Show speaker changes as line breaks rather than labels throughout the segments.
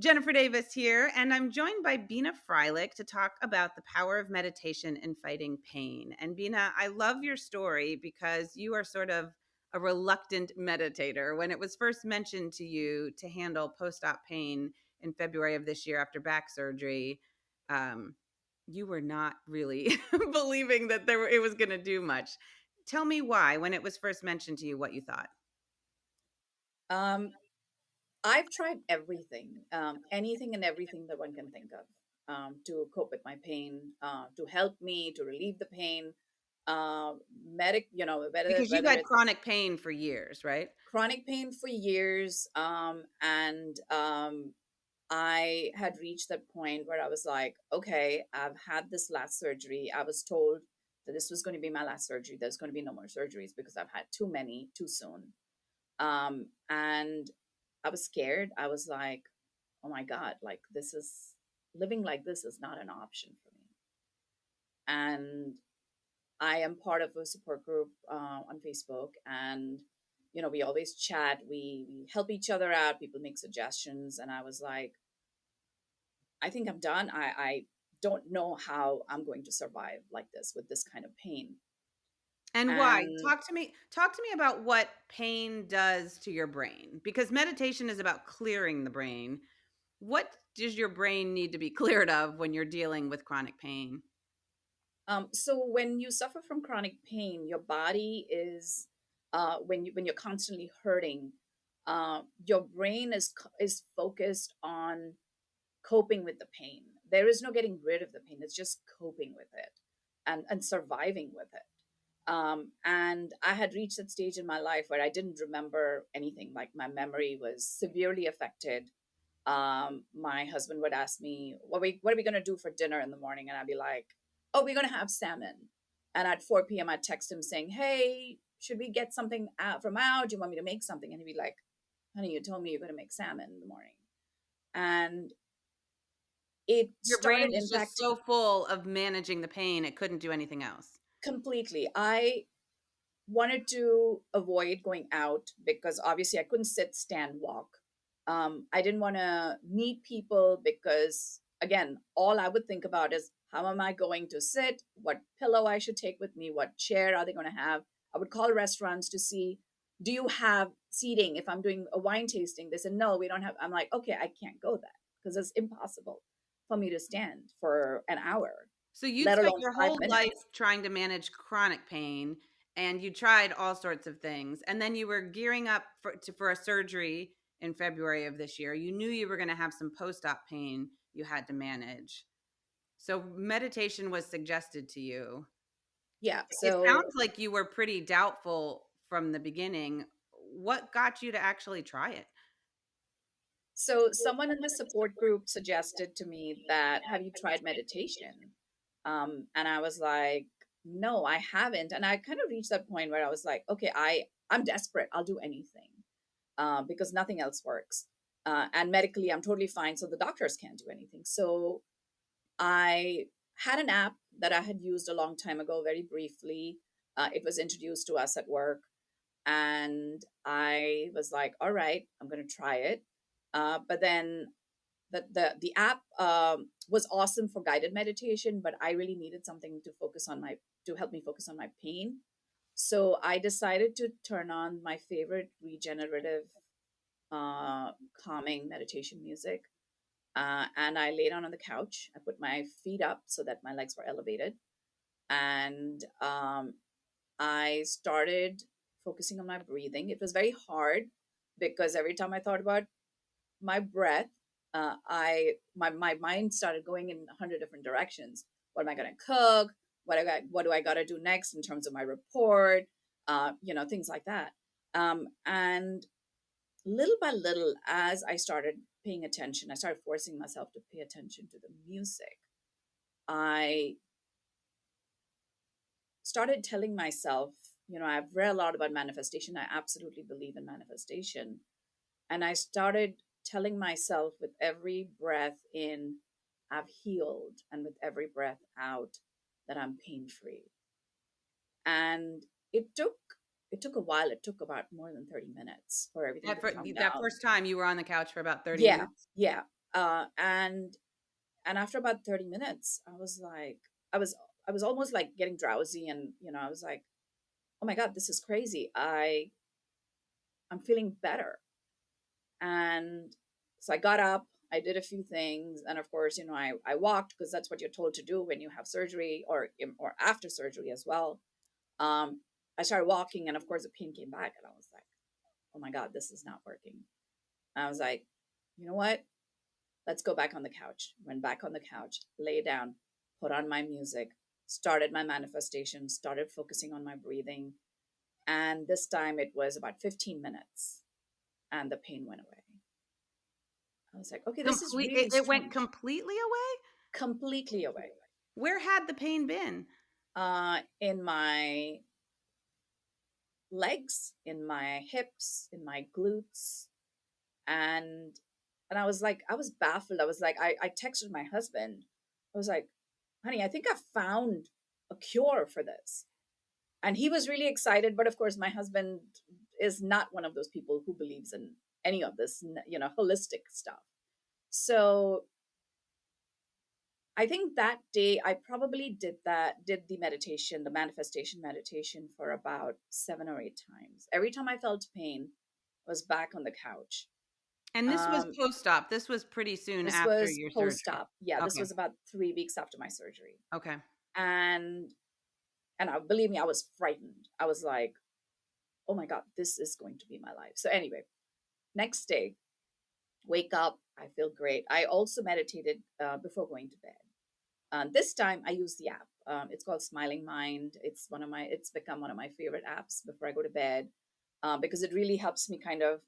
Jennifer Davis here, and I'm joined by Bina Freilich to talk about the power of meditation in fighting pain. And Bina, I love your story because you are sort of a reluctant meditator. When it was first mentioned to you to handle post-op pain in February of this year after back surgery, you were not really believing that it was going to do much. Tell me why, when it was first mentioned to you, what you thought.
Um, I've tried everything, anything and everything that one can think of, to cope with my pain, to help me to relieve the pain. Medic, whether
Because you've had
it's
chronic pain for years, right?
chronic pain for years, and I had reached that point where I was like, okay, I've had this last surgery. I was told that this was going to be my last surgery. There's going to be no more surgeries because I've had too many too soon. And I was scared. I was like, oh my God, like this is living like this is not an option for me. And I am part of a support group on Facebook, and we always chat. We help each other out. People make suggestions, and I was like, I think I'm done. I don't know how I'm going to survive like this with this kind of pain.
And why?
And
Talk to me about what pain does to your brain, because meditation is about clearing the brain. What does your brain need to be cleared of when you're dealing with chronic pain?
so when you suffer from chronic pain, your body is when you're constantly hurting, your brain is focused on coping with the pain. There is no getting rid of the pain. It's just coping with it and surviving with it. And I had reached that stage in my life where I didn't remember anything. Like my memory was severely affected. My husband would ask me, what are we going to do for dinner in the morning? And I'd be like, oh, we're going to have salmon. And at 4 p.m., I'd text him saying, hey, should we get something out from out? Do you want me to make something? And he'd be like, honey, you told me you're going to make salmon in the morning. And it
Your brain
started
was just
impacting
so full of managing the pain, it couldn't do anything else.
completely. I wanted to avoid going out because obviously I couldn't sit, stand, walk. I didn't want to meet people because, again, all I would think about is how am I going to sit? What pillow I should take with me? What chair are they going to have? I would call restaurants to see, do you have seating? If I'm doing a wine tasting, they said, no, we don't have. I'm like, okay, I can't go that because it's impossible for me to stand for an hour,
So you'd
let
spent
alone
your
five
whole life
minutes.
trying to manage chronic pain, and you tried all sorts of things, and then you were gearing up for a surgery in February of this year. You knew you were going to have some post-op pain you had to manage. So meditation was suggested to you.
Yeah.
It sounds
So
like you were pretty doubtful from the beginning. What got you to actually try it?
So someone in the support group suggested to me that, have you tried meditation? And I was like, no, I haven't. And I kind of reached that point where I was like, okay, I'm desperate. I'll do anything because nothing else works. And medically, I'm totally fine. So the doctors can't do anything. So I had an app that I had used a long time ago, very briefly. It was introduced to us at work. And I was like, all right, I'm going to try it. But then the app was awesome for guided meditation, but I really needed something to help me focus on my pain. So I decided to turn on my favorite regenerative, uh, calming meditation music. And I lay down on the couch. I put my feet up so that my legs were elevated. And I started focusing on my breathing. It was very hard because every time I thought about my breath, my mind started going in 100 different directions. What am I going to cook? What do I got to do next in terms of my report? Things like that. And little by little, as I started paying attention, I started forcing myself to pay attention to the music. I started telling myself, I've read a lot about manifestation. I absolutely believe in manifestation. And I started telling myself with every breath in, I've healed, and with every breath out, that I'm pain free. And it took it took a while. It took about more than 30 minutes for everything
That,
to
fir-
calm
that
down.
first time you were on the couch for about 30
Yeah,
minutes?
yeah. And after about 30 minutes, I was like, I was I was almost like getting drowsy, and I was like, oh my god, this is crazy. I'm feeling better. And so I got up, I did a few things, and of course, I walked, because that's what you're told to do when you have surgery, or after surgery as well. I started walking, and of course the pain came back, and I was like, oh my god, this is not working. And I was like, you know what? Let's go back on the couch. Went back on the couch, lay down, put on my music, started my manifestation, started focusing on my breathing. And this time it was about 15 minutes and the pain went away. I was like, okay, this is
Complete
really
it went
strange.
completely away?
Completely away.
Where had the pain been?
In my legs, in my hips, in my glutes. And I was like, I was baffled. I was like, I texted my husband. I was like, honey, I think I found a cure for this. And he was really excited. But of course, my husband is not one of those people who believes in any of this, holistic stuff. So I think that day I probably did the meditation, the manifestation meditation, for about 7 or 8 times. Every time I felt pain, I was back on the couch.
And this was
Um,
post-op. This was pretty soon
this
after
was
your
post
surgery.
op. Yeah, this
Okay.
was about 3 weeks after my surgery.
Okay.
And believe me, I was frightened. I was like, oh my God, this is going to be my life. So anyway, next day, wake up, I feel great. I also meditated before going to bed. This time I use the app. It's called Smiling Mind. It's become one of my favorite apps before I go to bed, because it really helps me kind of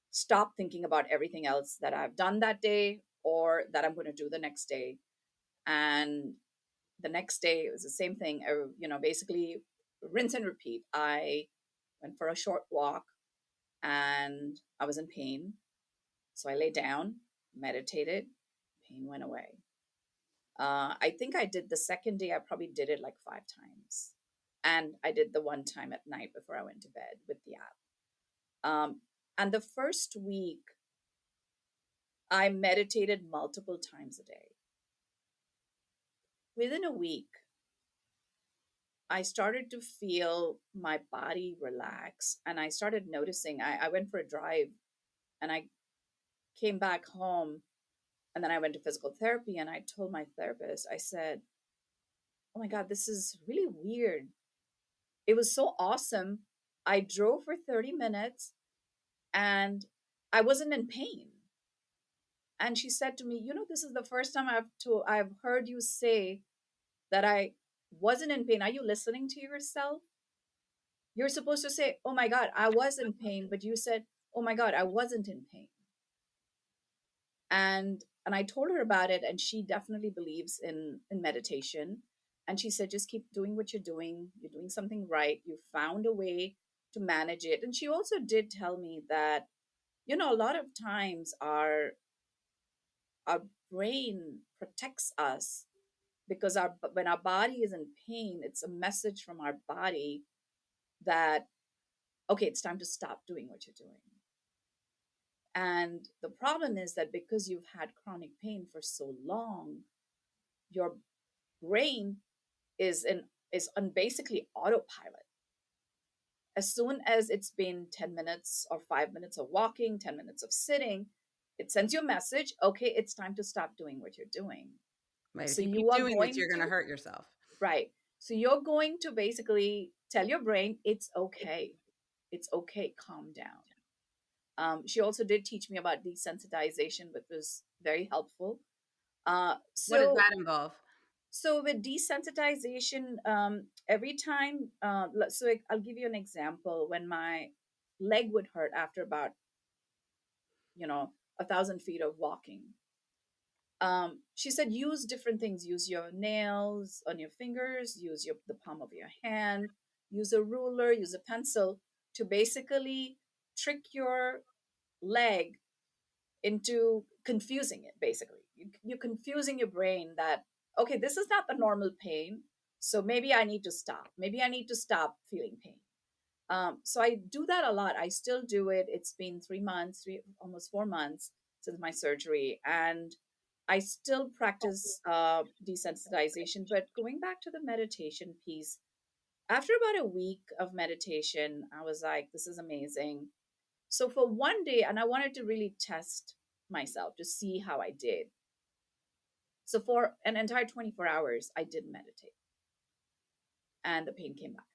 stop thinking about everything else that I've done that day or that I'm going to do the next day. And the next day it was the same thing. Basically rinse and repeat. I went for a short walk and I was in pain. So I lay down, meditated, pain went away. I think I did the second day, I probably did it like 5 times. And I did the one time at night before I went to bed with the app. And the first week, I meditated multiple times a day. Within a week, I started to feel my body relax. And I started noticing, I went for a drive and I came back home. And then I went to physical therapy and I told my therapist, I said, oh my God, this is really weird. It was so awesome. I drove for 30 minutes and I wasn't in pain. And she said to me, this is the first time I've heard you say that I wasn't in pain. Are you listening to yourself? You're supposed to say, oh my God, I was in pain. But you said, oh my God, I wasn't in pain. And I told her about it, and she definitely believes in meditation. And she said, just keep doing what you're doing. You're doing something right. You found a way to manage it. And she also did tell me that, a lot of times our brain protects us, because when our body is in pain, it's a message from our body that, okay, it's time to stop doing what you're doing. And the problem is that because you've had chronic pain for so long, your brain is on basically autopilot. As soon as it's been 10 minutes or 5 minutes of walking, 10 minutes of sitting, it sends you a message, okay, it's time to stop doing what you're doing.
Right. If
So
you keep
you are
doing this,
going
you're going to
to,
hurt yourself.
right. So you're going to basically tell your brain, it's okay. It's okay. Calm down. She also did teach me about desensitization, which was very helpful. Uh,
What does
so
that involve?
so with desensitization, every time, I'll give you an example. When my leg would hurt after about, 1,000 feet of walking, she said, use different things. Use your nails on your fingers, use the palm of your hand, use a ruler, use a pencil to basically trick your leg into confusing it. Basically, you're confusing your brain that, okay, this is not the normal pain, so maybe I need to stop. Maybe I need to stop feeling pain. So I do that a lot. I still do it. It's been 3 months, almost 4 months since my surgery, and I still practice desensitization. But going back to the meditation piece, after about a week of meditation, I was like, this is amazing. So for one day, and I wanted to really test myself to see how I did. So for an entire 24 hours, I didn't meditate and the pain came back.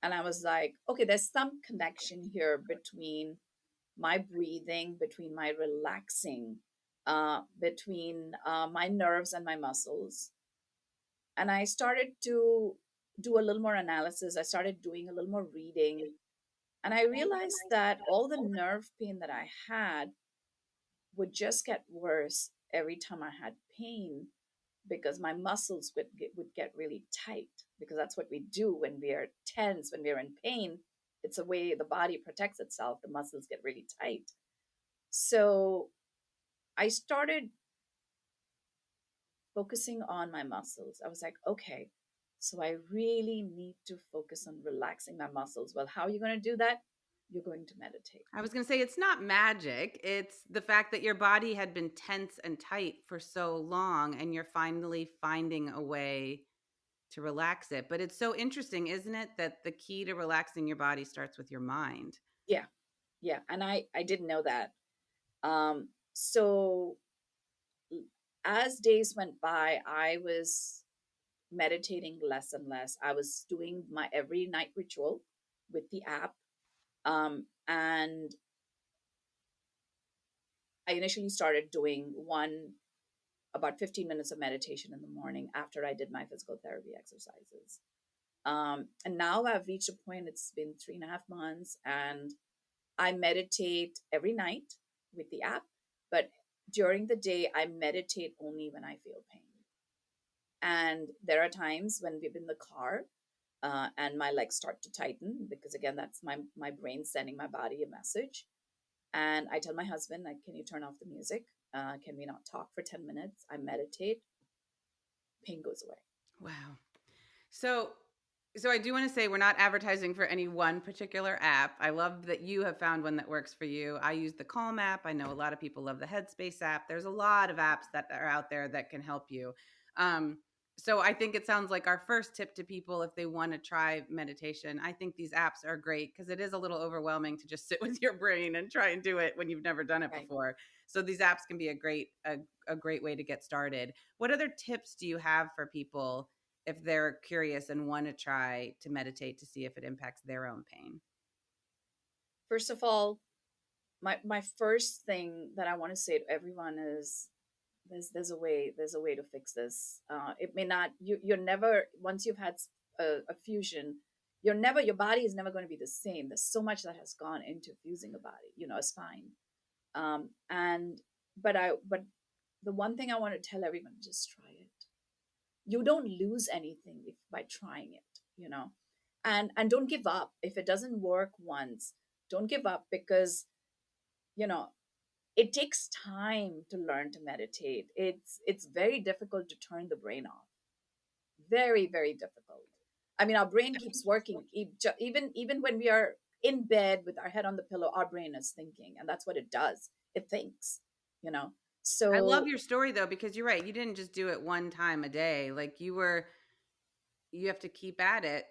And I was like, okay, there's some connection here between my breathing, between my relaxing, between my nerves and my muscles. And I started to do a little more analysis. I started doing a little more reading. And I realized that all the nerve pain that I had would just get worse every time I had pain because my muscles would get really tight because that's what we do when we are tense, when we're in pain. It's a way the body protects itself. The muscles get really tight. So I started focusing on my muscles. I was like, okay, so I really need to focus on relaxing my muscles. Well, how are you going to do that? You're going to meditate.
I was going to say it's not magic. It's the fact that your body had been tense and tight for so long and you're finally finding a way to relax it. But it's so interesting, isn't it, that the key to relaxing your body starts with your mind.
Yeah, yeah. And I didn't know that. So as days went by, I was meditating less and less. I was doing my every night ritual with the app. And I initially started doing one about 15 minutes of meditation in the morning after I did my physical therapy exercises. And now I've reached a point, it's been 3.5 months, and I meditate every night with the app. But during the day, I meditate only when I feel pain. And there are times when we're in the car and my legs start to tighten because, again, that's my brain sending my body a message. And I tell my husband, like, can you turn off the music? Can we not talk for 10 minutes? I meditate, pain goes away.
Wow. So so I do want to say we're not advertising for any one particular app. I love that you have found one that works for you. I use the Calm app. I know a lot of people love the Headspace app. There's a lot of apps that are out there that can help you. Um, so I think it sounds like our first tip to people if they want to try meditation. I think these apps are great because it is a little overwhelming to just sit with your brain and try and do it when you've never done it
Right.
before. So these apps can be a great way to get started. What other tips do you have for people if they're curious and want to try to meditate to see if it impacts their own pain?
First of all, my first thing that I want to say to everyone is there's a way to fix this. It may not you're never once you've had a fusion, your body is never going to be the same. There's so much that has gone into fusing a body, a spine. And but the one thing I want to tell everyone, just try it. You don't lose anything if by trying it. And don't give up if it doesn't work once. Don't give up because you know it takes time to learn to meditate. It's very difficult to turn the brain off. Very, very difficult. I mean, our brain keeps working even when we are in bed with our head on the pillow. Our brain is thinking, and that's what it does. It thinks, you know.
I love
So
your story though, because you're right. You didn't just do it one time a day. Like you have to keep at it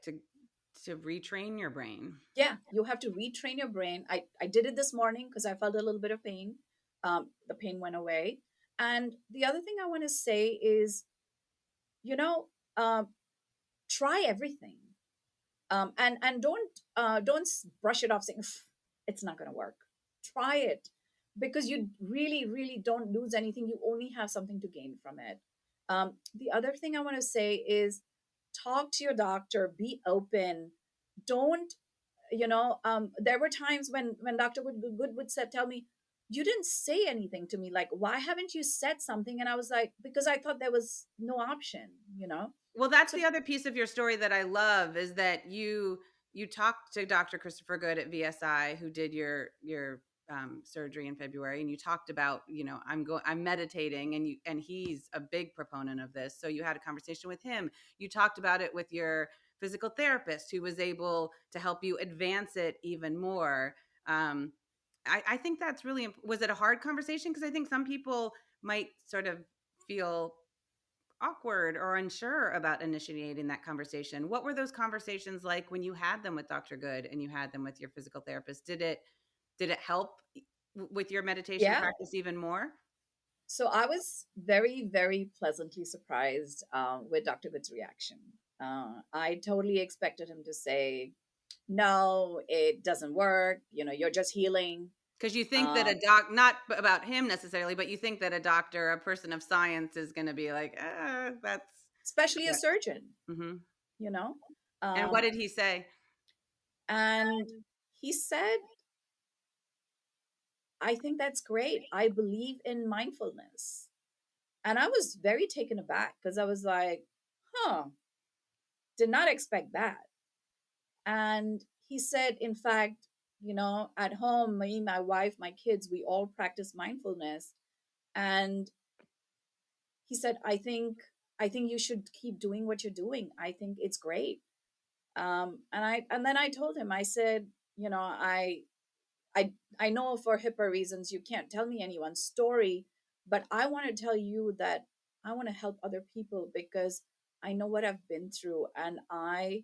to retrain your brain.
yeah, you have to retrain your brain. I did it this morning because I felt a little bit of pain. The pain went away. And the other thing I want to say is, you know, uh, try everything. And don't brush it off saying it's not going to work. Try it because you really, really don't lose anything. You only have something to gain from it. The other thing I want to say is talk to your doctor. Be open. Don't there were times when Dr. Good would said tell me, you didn't say anything to me, like, why haven't you said something? And I was like, because I thought there was no option.
Well, that's
So
the other piece of your story that I love is that you talked to Dr. Christopher Good at VSI who did your surgery in February, and you talked about I'm meditating, and he's a big proponent of this. So you had a conversation with him. You talked about it with your physical therapist who was able to help you advance it even more. Um, I think that's really was it a hard conversation? Because I think some people might sort of feel awkward or unsure about initiating that conversation. What were those conversations like when you had them with Dr. Good and you had them with your physical therapist? Did it help with your meditation
Yeah.
practice even more?
So I was very, very pleasantly surprised with Dr. Good's reaction. I totally expected him to say, "No, it doesn't work. You know, you're just healing."
Because you think that a
Um,
not about him necessarily, but you think that a doctor, a person of science, is going to be like, that's
Especially a
that.
surgeon,
Hmm.
you know.
And what
Um,
did he say?
and he said, "I think that's great. I believe in mindfulness." And I was very taken aback because I was like, "Huh, did not expect that." And he said, in fact, at home, me, my wife, my kids, we all practice mindfulness. And he said, I think you should keep doing what you're doing. I think it's great. And then I told him, I said, I I know for HIPAA reasons you can't tell me anyone's story, but I want to tell you that I want to help other people because I know what I've been through, and I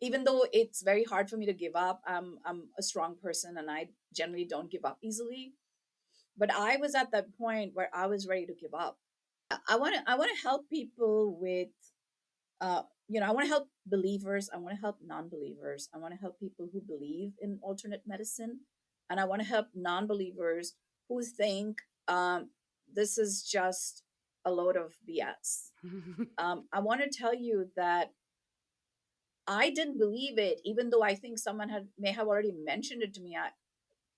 even though it's very hard for me to give up, I'm a strong person and I generally don't give up easily. But I was at that point where I was ready to give up. I want to help people with I want to help believers, I want to help non-believers, I want to help people who believe in alternate medicine, and I want to help non-believers who think this is just a load of BS. I want to tell you that I didn't believe it, even though I think someone may have already mentioned it to me.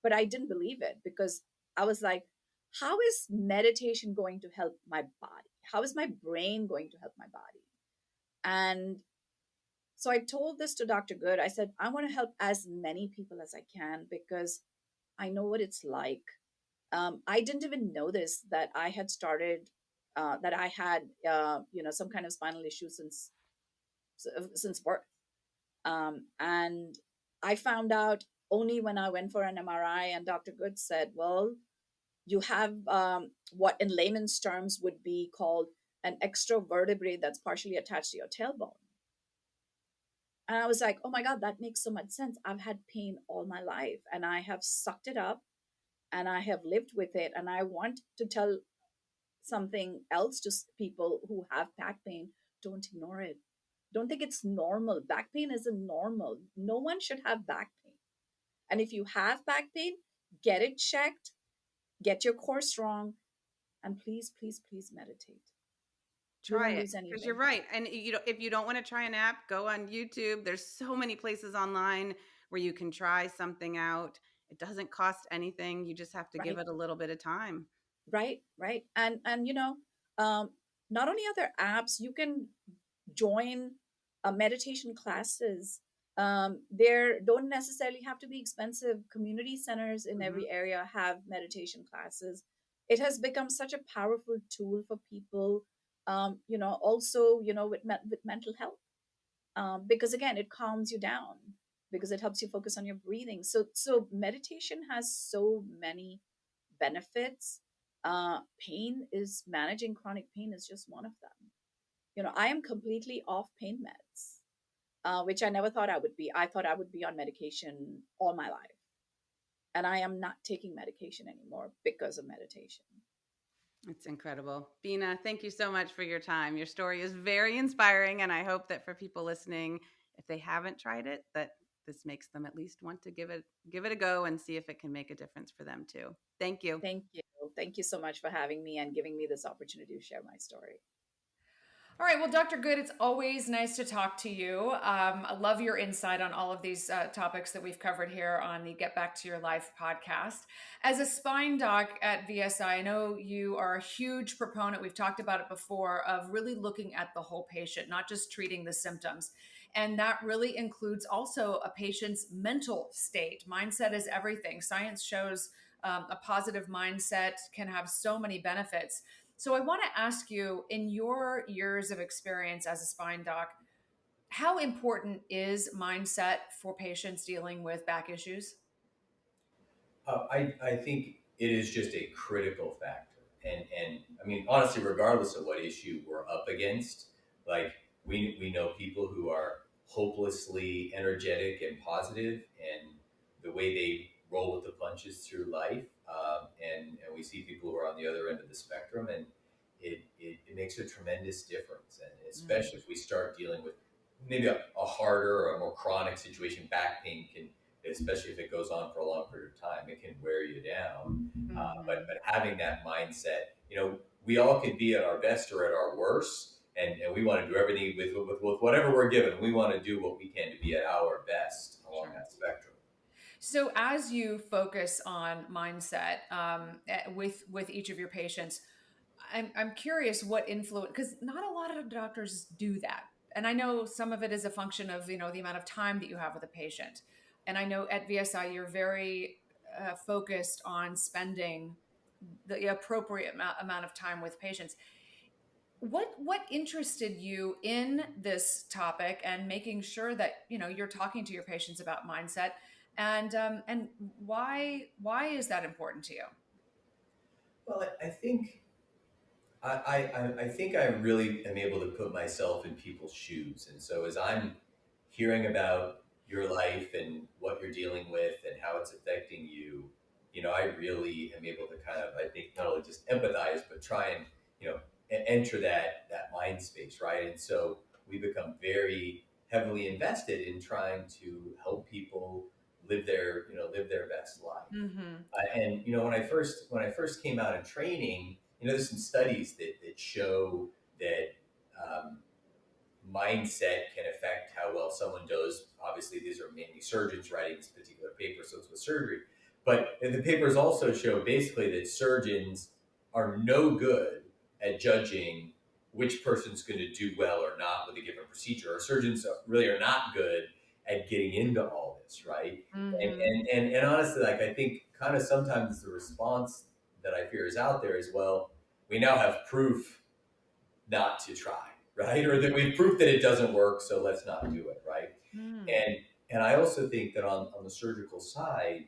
But I didn't believe it because I was like, how is meditation going to help my body? How is my brain going to help my body? And so I told this to Dr. Good. I said, I want to help as many people as I can because I know what it's like. I didn't even know this that I had started, that I had, some kind of spinal issue since birth. And I found out only when I went for an MRI, and Dr. Good said, well, you have what in layman's terms would be called an extra vertebrae that's partially attached to your tailbone. And I was like, oh my God, that makes so much sense. I've had pain all my life and I have sucked it up and I have lived with it. And I want to tell something else to people who have back pain: don't ignore it. Don't think it's normal. Back pain isn't normal. No one should have back pain. And if you have back pain, get it checked, get your core strong, and please, please, please meditate. You
Try
won't
it
lose
because you're
anything.
right. And if you don't want to try an app, go on YouTube. There's so many places online where you can try something out. It doesn't cost anything. You just have to give
Right,
it a little bit of time.
right, right. And um, not only other apps, you can join meditation classes. There don't necessarily have to be expensive. Community centers in
Hmm.
every area have meditation classes. It has become such a powerful tool for people. Also, with mental health, because again, it calms you down because it helps you focus on your breathing. So meditation has so many benefits. Pain is managing chronic pain is just one of them. I am completely off pain meds, which I never thought I would be. I thought I would be on medication all my life. And I am not taking medication anymore because of meditation.
It's incredible. Bina, thank you so much for your time. Your story is very inspiring. And I hope that for people listening, if they haven't tried it, that this makes them at least want to give it a go and see if it can make a difference for them too. Thank you.
Thank you. Thank you so much for having me and giving me this opportunity to share my story.
All right. Well, Dr. Good, it's always nice to talk to you. I love your insight on all of these topics that we've covered here on the Get Back to Your Life podcast. As a spine doc at VSI, I know you are a huge proponent, we've talked about it before, of really looking at the whole patient, not just treating the symptoms. And that really includes also a patient's mental state. Mindset is everything. Science shows a positive mindset can have so many benefits. So I want to ask you, in your years of experience as a spine doc, how important is mindset for patients dealing with back issues?
I think it is just a critical factor. And I mean, honestly, regardless of what issue we're up against, like we know people who are hopelessly energetic and positive, and the way they roll with the punches through life. And we see people who are on the other end of the spectrum, and it makes a tremendous difference. And
Mm,
especially if we start dealing with maybe a harder or a more chronic situation, back pain can, especially if it goes on for a long period of time, it can wear you down.
mhm.
But having that mindset, we all can be at our best or at our worst, and we want to do everything with whatever we're given. We want to do what we can to be at our best along
Sure.
that spectrum.
So as you focus on mindset with each of your patients, I'm curious what influence, because not a lot of doctors do that. And I know some of it is a function of, the amount of time that you have with a patient. And I know at VSI, you're very focused on spending the appropriate amount of time with patients. What interested you in this topic and making sure that, you're talking to your patients about mindset, and why is that important to you?
Well, I think I really am able to put myself in people's shoes. And so as I'm hearing about your life and what you're dealing with and how it's affecting you, I really am able to kind of, I think, not only just empathize, but try and, enter that mind space, right? And so we become very heavily invested in trying to help people live their best life.
Mm-hmm.
And when I first came out of training, there's some studies that show that um, mindset can affect how well someone does. Obviously, these are mainly surgeons writing this particular paper, so it's with surgery. But the papers also show basically that surgeons are no good at judging which person's going to do well or not with a given procedure. Or surgeons really are not good at getting into all this, right? And,
Mm-hmm.
and, and, and honestly, like I think kind of sometimes the response that I fear is out there is, well, we now have proof not to try, right? Or that we've proved that it doesn't work, so let's not do it, right?
Mm-hmm.
And I also think that on the surgical side,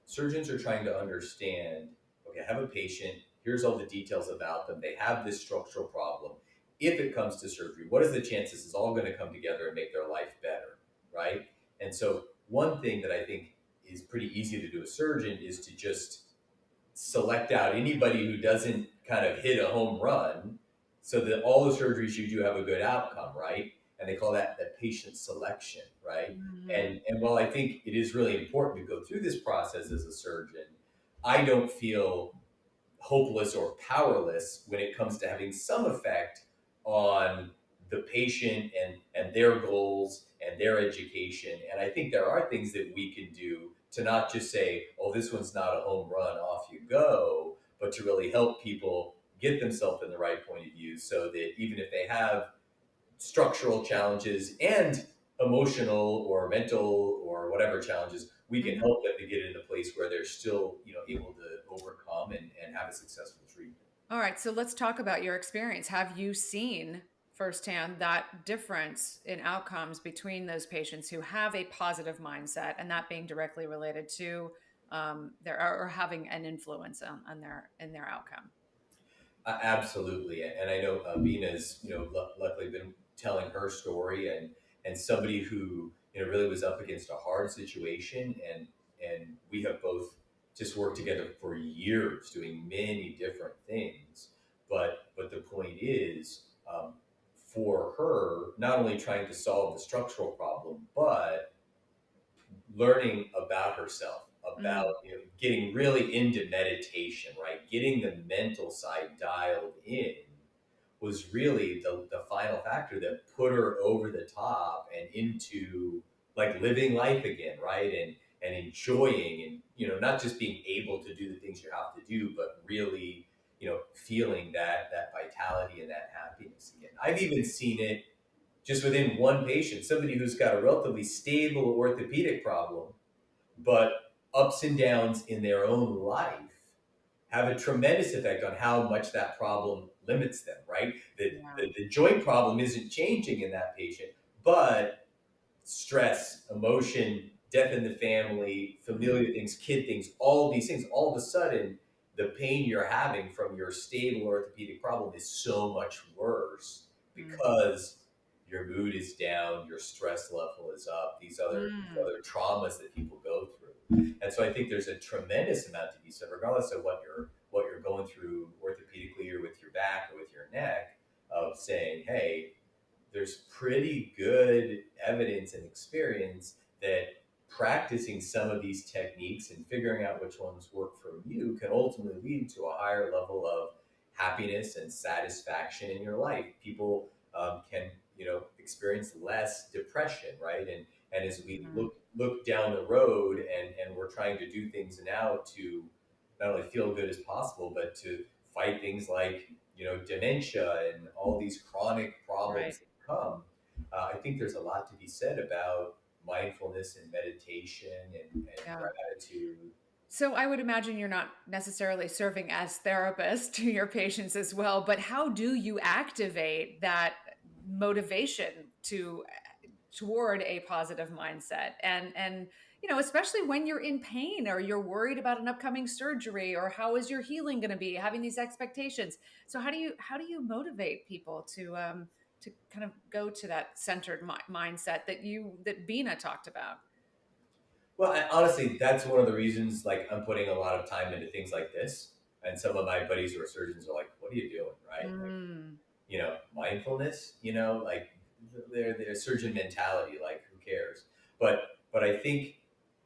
surgeons are trying to understand, okay, I have a patient, here's all the details about them, they have this structural problem. If it comes to surgery, what is the chance this is all going to come together and make their life better, right? And so one thing that I think is pretty easy to do as a surgeon is to just select out anybody who doesn't kind of hit a home run so that all the surgeries you do have a good outcome, right? And they call that patient selection, right?
Mm-hmm.
And while I think it is really important to go through this process as a surgeon, I don't feel hopeless or powerless when it comes to having some effect on the patient and their goals and their education. And I think there are things that we can do to not just say, oh, this one's not a home run, off you go, but to really help people get themselves in the right point of view so that even if they have structural challenges and emotional or mental or whatever challenges, we can
Mm-hmm.
help them to get in a place where they're still, able to overcome and have a successful treatment.
All right, so let's talk about your experience. Have you seen firsthand that difference in outcomes between those patients who have a positive mindset and that being directly related to their or having an influence on their in their outcome?
Absolutely, and I know Bina's, luckily been telling her story, and somebody who really was up against a hard situation, and we have both just worked together for years, doing many different things. But the point is, for her, not only trying to solve the structural problem, but learning about herself, about
Mm,
getting really into meditation, right? Getting the mental side dialed in was really the final factor that put her over the top and into like living life again, right? And enjoying and not just being able to do the things you have to do, but really feeling that vitality and that happiness again. I've even seen it just within one patient, somebody who's got a relatively stable orthopedic problem, but ups and downs in their own life have a tremendous effect on how much that problem limits them, right?
yeah.
The joint problem isn't changing in that patient, but stress, emotion, death in the family, familiar things, kid things, all these things, all of a sudden, the pain you're having from your stable orthopedic problem is so much worse because your mood is down, your stress level is up, these other traumas that people go through. And so I think there's a tremendous amount to be said, regardless of what you're going through orthopedically or with your back or with your neck, of saying, hey, there's pretty good evidence and experience that practicing some of these techniques and figuring out which ones work for you can ultimately lead to a higher level of happiness and satisfaction in your life. People can, experience less depression, right? And as we look down the road and we're trying to do things now to not only feel good as possible, but to fight things like dementia and all these chronic
Right.
problems that come. I think there's a lot to be said about mindfulness and meditation and
Yeah.
gratitude.
So I would imagine you're not necessarily serving as therapist to your patients as well, but how do you activate that motivation to toward a positive mindset? And especially when you're in pain or you're worried about an upcoming surgery, or how is your healing going to be, having these expectations. So how do you motivate people to kind of go to that centered mindset that Bina talked about?
Well, honestly, that's one of the reasons. Like, I'm putting a lot of time into things like this, and some of my buddies who are surgeons are like, "What are you doing?" Right? Like,
Mm,
mindfulness. Like their surgeon mentality. Like, who cares? But I think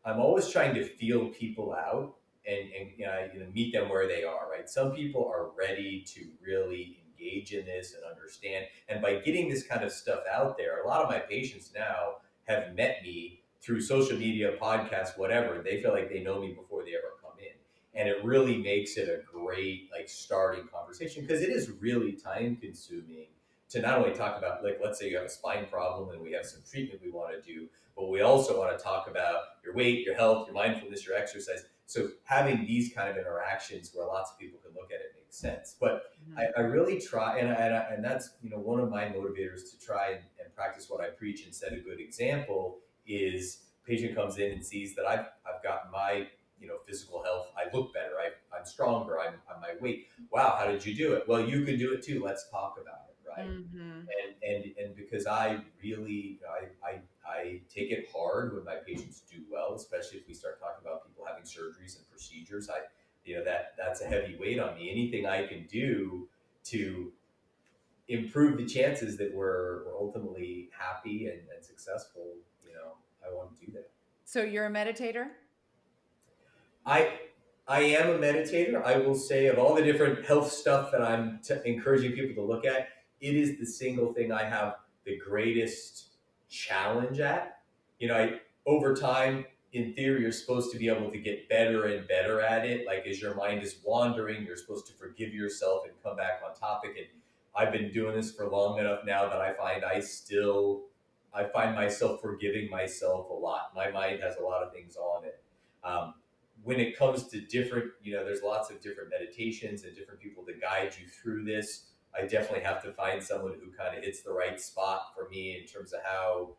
I'm always trying to feel people out and meet them where they are. Right? Some people are ready to really engage in this and understand. And by getting this kind of stuff out there, a lot of my patients now have met me through social media, podcasts, whatever. They feel like they know me before they ever come in, and it really makes it a great like starting conversation, because it is really time consuming to not only talk about, like, let's say you have a spine problem and we have some treatment we want to do, but we also want to talk about your weight, your health, your mindfulness, your exercise. So having these kind of interactions where lots of people can look at it makes sense. But
mhm.
I really try, and that's one of my motivators to try and practice what I preach and set a good example. Is patient comes in and sees that I've gotten my physical health. I look better. I'm stronger. I'm my weight. Wow, how did you do it? Well, you can do it too. Let's talk about it, right?
Mhm.
And because I really I take it hard when my patients do well, especially if we start talking about people having surgeries and procedures. That's a heavy weight on me. Anything I can do to improve the chances that we're ultimately happy and successful, I want to do that.
So you're a meditator?
I I am a meditator. I will say, of all the different health stuff that I'm encouraging people to look at, it is the single thing I have the greatest challenge at. Over time, in theory, you're supposed to be able to get better and better at it. Like, as your mind is wandering, you're supposed to forgive yourself and come back on topic. And I've been doing this for long enough now that I find myself forgiving myself a lot. My mind has a lot of things on it. Um, when it comes to different, there's lots of different meditations and different people to guide you through this. I definitely have to find someone who kind of hits the right spot for me in terms of how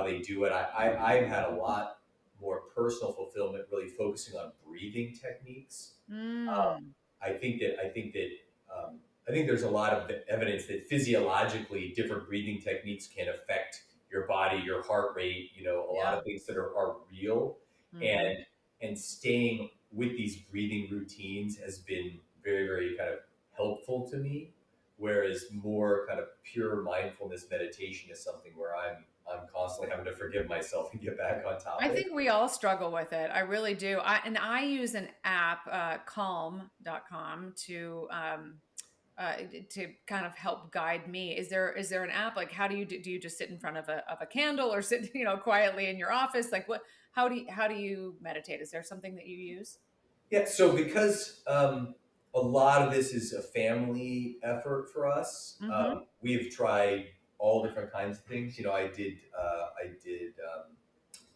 they do it. I've had a lot more personal fulfillment really focusing on breathing techniques.
Mm.
I think there's a lot of evidence that physiologically different breathing techniques can affect your body, your heart rate, a lot
Yeah.
of things that are real.
Mhm.
And staying with these breathing routines has been very, very kind of helpful to me. Whereas more kind of pure mindfulness meditation is something where I'm constantly having to forgive myself and get back on
I
topic.
think we all struggle with it. I really do. I use an app, calm.com, to kind of help guide me. Is there an app? Like, how do you just sit in front of a candle, or sit, quietly in your office? Like, how do you meditate? Is there something that you use?
Yeah, so because a lot of this is a family effort for us,
Mm-hmm.
we've tried all different kinds of things. I did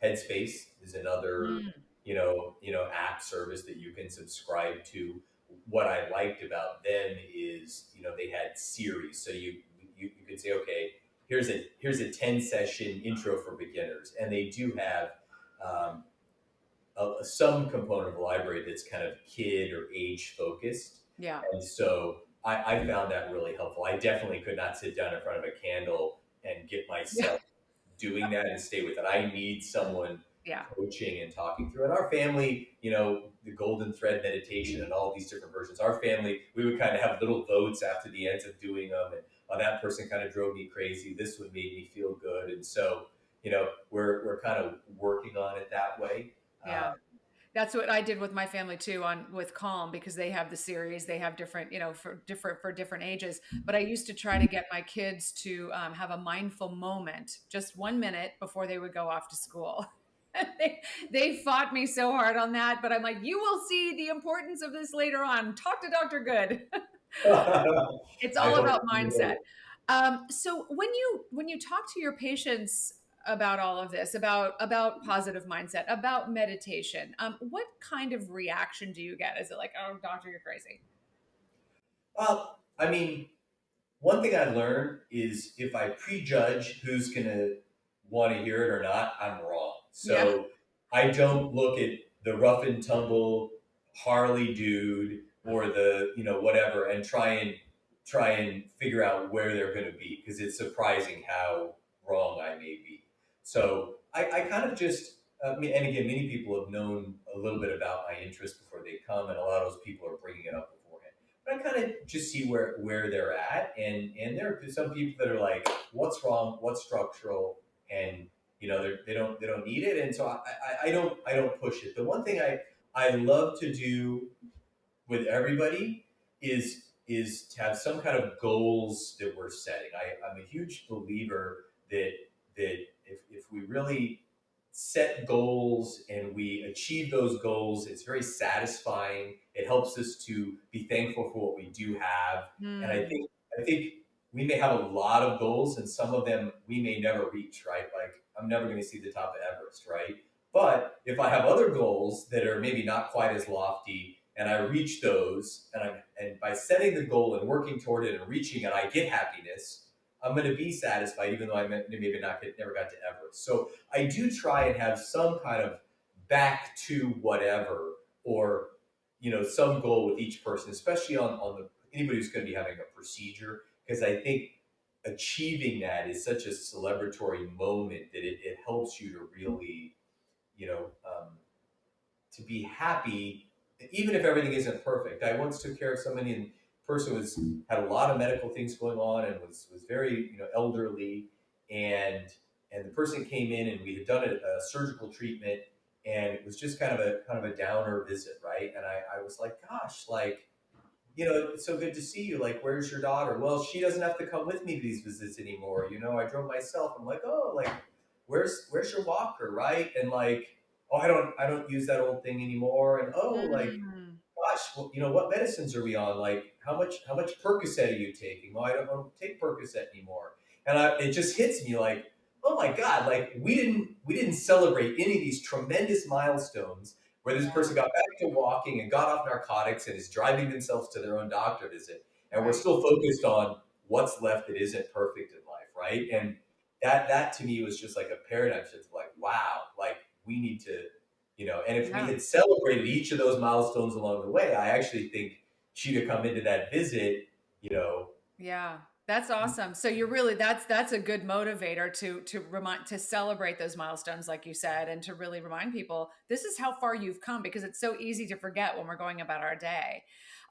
Headspace is another
Mm.
app service that you can subscribe to. What I liked about them is they had series, so you could say, okay, here's a 10 session intro for beginners, and they do have um, some component of the library that's kind of kid or age focused.
Yeah.
And so I found that really helpful. I definitely could not sit down in front of a candle and get
Yeah.
myself doing that and stay with it. I need someone
Yeah.
coaching and talking through. And our family, the golden thread meditation and all these different versions. Our family, we would kind of have little votes after the ends of doing them. And that person kind of drove me crazy. This one made me feel good. And so, we're kind of working on it that way.
Yeah. That's what I did with my family too on with Calm, because they have the series, they have different, for different ages. But I used to try to get my kids to have a mindful moment, just 1 minute before they would go off to school. they fought me so hard on that, but I'm like, you will see the importance of this later on. Talk to Dr. Good. It's
I
all
hope
about mindset. So when you talk to your patients about all of this, about positive mindset, about meditation, what kind of reaction do you get? Is it like, oh, doctor, you're crazy?
Well, I mean, one thing I learned is if I prejudge who's going to want to hear it or not, I'm wrong.
Yeah.
So I don't look at the rough and tumble Harley dude or the, whatever, and try and figure out where they're going to be, because it's surprising how wrong I may be. So I kind of just, and again, many people have known a little bit about my interest before they come, and a lot of those people are bringing it up beforehand. But I kind of just see where they're at, and there are some people that are like, "What's wrong? What's structural?" And they don't need it, and so I don't push it. The one thing I love to do with everybody is to have some kind of goals that we're setting. I'm a huge believer that if we really set goals and we achieve those goals, it's very satisfying. It helps us to be thankful for what we do have. And I
Hmm.
think I think we may have a lot of goals, and some of them we may never reach, right? Like I'm never going to see the top of Everest, right? But if I have other goals that are maybe not quite as lofty, and I reach those, and by setting the goal and working toward it and reaching it, I get happiness. I'm going to be satisfied, even though I maybe never got to Everest. So I do try and have some kind of back to whatever, or some goal with each person, especially on the anybody who's going to be having a procedure, because I think achieving that is such a celebratory moment that it helps you to really, you know, um, to be happy, even if everything isn't perfect. I once took care of somebody, and the person had a lot of medical things going on and was very elderly, and the person came in and we had done a surgical treatment, and it was just kind of a downer visit, right? And I was like, gosh, like, it's so good to see you. Like, where's your daughter? Well, she doesn't have to come with me to these visits anymore. I drove myself. I'm like, oh, like, where's your walker, right? And like, oh, I don't use that old thing anymore. And oh, like,
Mm.
gosh, well, what medicines are we on? Like, how much Percocet are you taking? Well, I don't take Percocet anymore. And it just hits me like, oh my God, like we didn't celebrate any of these tremendous milestones where this
Yeah.
person got back to walking and got off narcotics and is driving themselves to their own doctor visit. And we're
Right.
still focused on what's left that isn't perfect in life, right? And that to me was just like a paradigm shift. Like, wow, like we need to, and if we
Yeah.
had celebrated each of those milestones along the way, I actually think she'd have come into that visit, you know,
Yeah, that's awesome. So you're really that's a good motivator to celebrate those milestones, like you said, and to really remind people this is how far you've come, because it's so easy to forget when we're going about our day.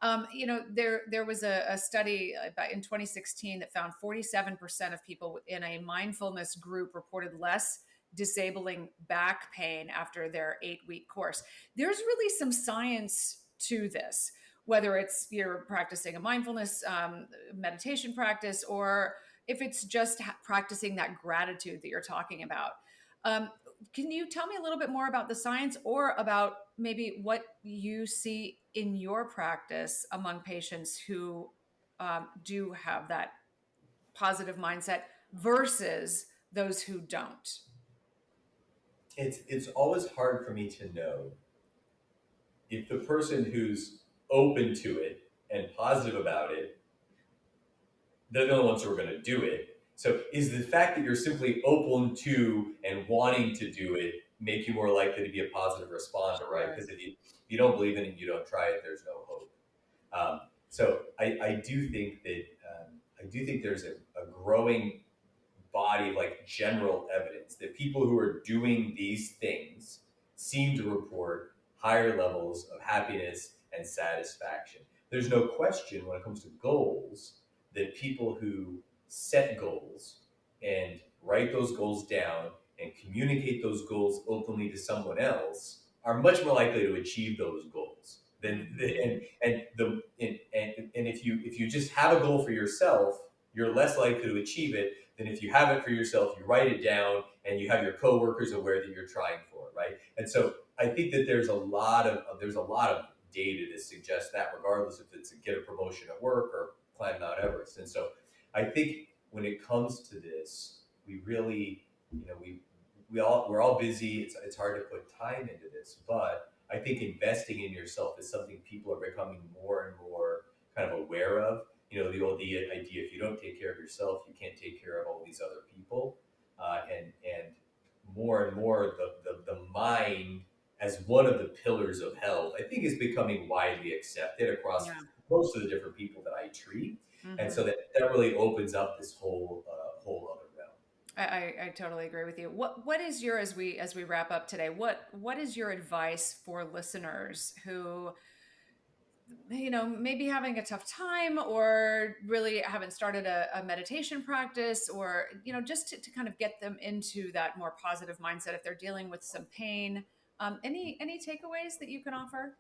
There was a study in 2016 that found 47% of people in a mindfulness group reported less disabling back pain after their 8-week course. There's really some science to this, whether it's you're practicing a mindfulness meditation practice, or if it's just practicing that gratitude that you're talking about. Um, can you tell me a little bit more about the science, or about maybe what you see in your practice among patients who do have that positive mindset versus those who don't?
it's always hard for me to know if the person who's open to it and positive about it, they're the ones who are going to do it. So is the fact that you're simply open to and wanting to do it make you more likely to be a positive responder, right?
Sure.
Because if you don't believe in it and you don't try it, there's no hope. So I do think that I do think there's a growing body of like general evidence that people who are doing these things seem to report higher levels of happiness and satisfaction. There's no question when it comes to goals that people who set goals and write those goals down and communicate those goals openly to someone else are much more likely to achieve those goals than and if you just have a goal for yourself, you're less likely to achieve it than if you have it for yourself, you write it down, and you have your coworkers aware that you're trying for it, right? And so I think that there's a lot of data to suggest that, regardless if it's to get a promotion at work or climb Mount Everest. And so I think when it comes to this, we really, we're all busy. It's hard to put time into this, but I think investing in yourself is something people are becoming more and more kind of aware of. The old idea, if you don't take care of yourself, you can't take care of all these other people. And more and more, the mind as one of the pillars of health, I think, is becoming widely accepted across
Yeah.
most of the different people that I treat. And
Hmm.
so that really opens up this whole other realm.
I totally agree with you. What is your, as we wrap up today, what is your advice for listeners who, maybe having a tough time or really haven't started a meditation practice, or, just to kind of get them into that more positive mindset if they're dealing with some pain? Any takeaways that you can offer?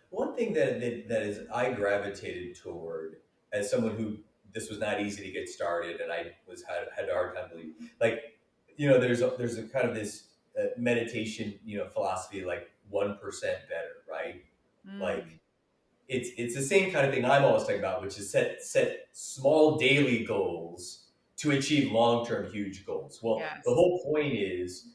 One thing that is I gravitated toward as someone who this was not easy to get started, and I had a hard time believing. Like, there's a kind of this meditation philosophy, like 1% better, right? Like
Mm,
it's the same kind of thing I'm always talking about, which is set small daily goals to achieve long term huge goals. Well, the
yes.
whole point is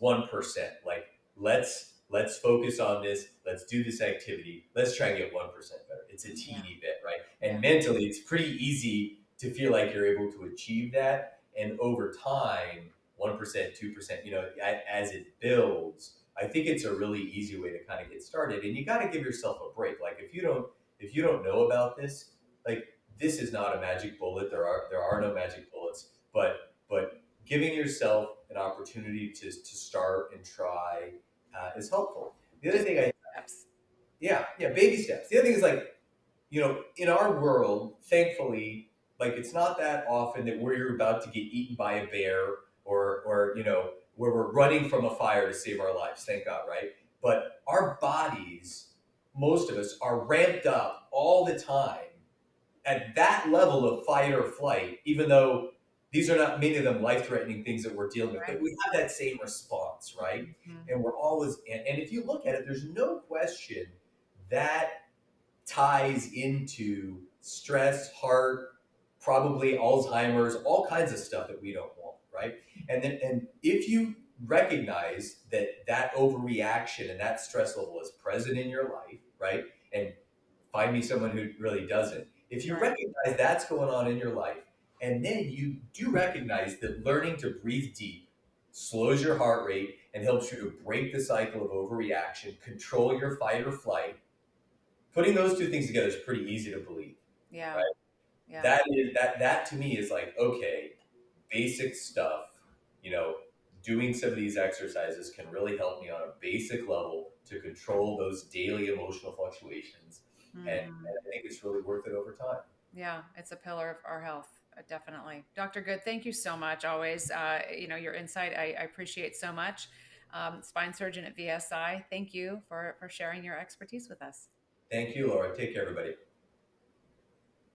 1%. Like let's focus on this. Let's do this activity. Let's try and get 1% better. It's a
Yeah.
teeny bit, right?
Yeah.
And mentally, it's pretty easy to feel like you're able to achieve that. And over time, 1%, 2%, as it builds, I think it's a really easy way to kind of get started. And you got to give yourself a break. Like if you don't know about this, like this is not a magic bullet. There are no magic bullets, but giving yourself an opportunity to start and try is helpful. The other
Just
thing
steps.
yeah, baby steps. The other thing is like, in our world, thankfully, like it's not that often that we're about to get eaten by a bear or where we're running from a fire to save our lives. Thank God, right? But our bodies, most of us, are ramped up all the time at that level of fight or flight, even though these are not many of them life-threatening things that we're dealing with, but
Right.
we have that same response, right?
Mhm.
And we're always, and if you look at it, there's no question that ties into stress, heart, probably Alzheimer's, all kinds of stuff that we don't want, right? And if you recognize that overreaction and that stress level is present in your life, right? And find me someone who really doesn't. If you
Right.
recognize that's going on in your life, and then you do recognize that learning to breathe deep slows your heart rate and helps you to break the cycle of overreaction, control your fight or flight, putting those two things together is pretty easy to believe,
Yeah.
right?
Yeah.
That to me is like, okay, basic stuff. You know, doing some of these exercises can really help me on a basic level to control those daily emotional fluctuations, and
Hmm.
I think it's really worth it over time.
Yeah, it's a pillar of our health, definitely. Dr. Good, thank you so much. Always, your insight, I appreciate so much. Spine surgeon at VSI, thank you for sharing your expertise with us.
Thank you, Laura. Take care, everybody.